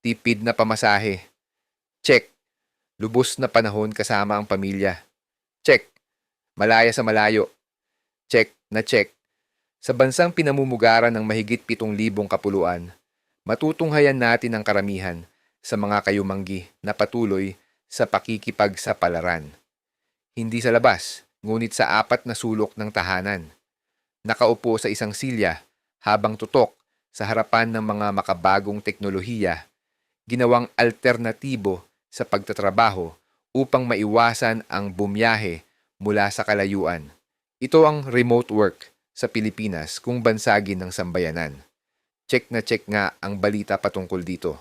Tipid na pamasahe. Check. Lubos na panahon kasama ang pamilya. Check. Malaya sa malayo. Check na check. Sa bansang pinamumugaran ng mahigit 7,000 kapuluan, matutunghayan natin ang karamihan sa mga kayumanggi na patuloy sa pakikipagsapalaran. Hindi sa labas, ngunit sa apat na sulok ng tahanan. Nakaupo sa isang silya habang tutok sa harapan ng mga makabagong teknolohiya, ginawang alternatibo sa pagtatrabaho upang maiwasan ang bumiyahe mula sa kalayuan. Ito ang remote work sa Pilipinas kung bansagin ng sambayanan. Check na check nga ang balita patungkol dito.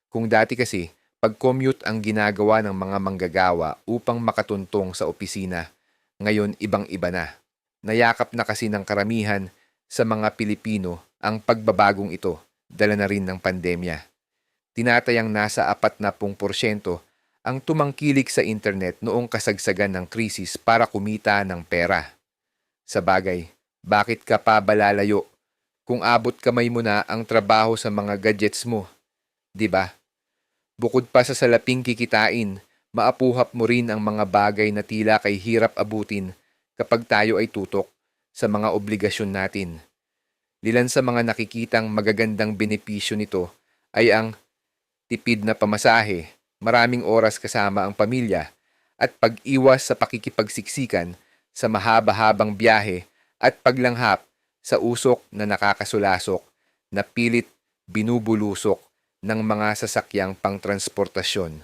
Kung dati kasi, pag-commute ang ginagawa ng mga manggagawa upang makatuntong sa opisina, ngayon ibang-iba na. Nayakap na kasi ng karamihan sa mga Pilipino ang pagbabagong ito, dala na rin ng pandemya. Tinatayang nasa 40% ang tumangkilik sa internet noong kasagsagan ng krisis para kumita ng pera. Sa bagay, bakit ka pa balalayo kung abot kamay mo na ang trabaho sa mga gadgets mo? 'Di ba? Bukod pa sa salaping kikitain, maapuhap mo rin ang mga bagay na tila kay hirap abutin kapag tayo ay tutok sa mga obligasyon natin. Ilan sa mga nakikitang magagandang benepisyo nito ay ang tipid na pamasahe, maraming oras kasama ang pamilya, at pag-iwas sa pakikipagsiksikan sa mahaba-habang biyahe at paglanghap sa usok na nakakasulasok na pilit binubulusok ng mga sasakyang pangtransportasyon.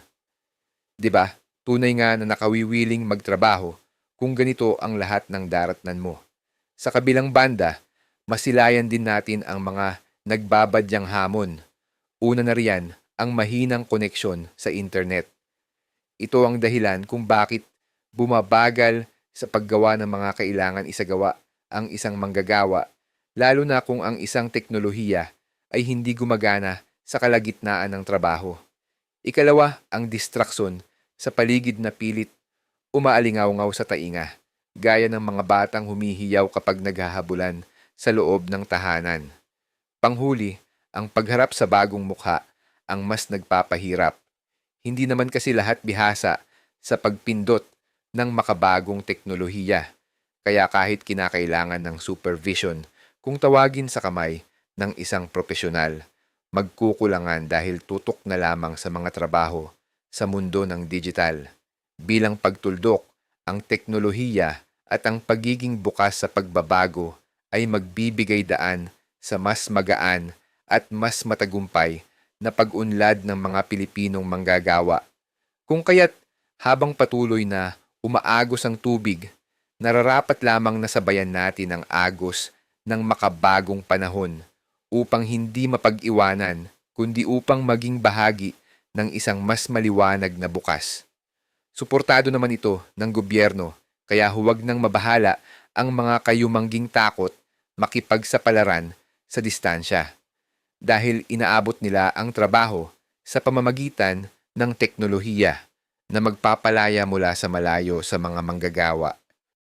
'Di ba? Tunay nga na nakawiwiling magtrabaho kung ganito ang lahat ng daratnan mo. Sa kabilang banda, masilayan din natin ang mga nagbabadyang hamon. Una na riyan ang mahinang koneksyon sa internet. Ito ang dahilan kung bakit bumabagal sa paggawa ng mga kailangan isagawa ang isang manggagawa, lalo na kung ang isang teknolohiya ay hindi gumagana sa kalagitnaan ng trabaho. Ikalawa, ang distraksyon sa paligid na pilit umaalingaw-ngaw sa tainga, gaya ng mga batang humihiyaw kapag naghahabulan sa loob ng tahanan. Panghuli, ang pagharap sa bagong mukha ang mas nagpapahirap. Hindi naman kasi lahat bihasa sa pagpindot ng makabagong teknolohiya, kaya kahit kinakailangan ng supervision kung tawagin sa kamay ng isang profesional, magkukulangan dahil tutok na lamang sa mga trabaho sa mundo ng digital. Bilang pagtuldok, ang teknolohiya at ang pagiging bukas sa pagbabago ay magbibigay daan sa mas magaan at mas matagumpay na pag-unlad ng mga Pilipinong manggagawa. Kung kaya't habang patuloy na umaagos ang tubig, nararapat lamang na sabayan natin ang agos ng makabagong panahon upang hindi mapag-iwanan, kundi upang maging bahagi ng isang mas maliwanag na bukas. Suportado naman ito ng gobyerno, kaya huwag nang mabahala ang mga kayumangging takot makipagsapalaran sa distansya dahil inaabot nila ang trabaho sa pamamagitan ng teknolohiya na magpapalaya mula sa malayo sa mga manggagawa.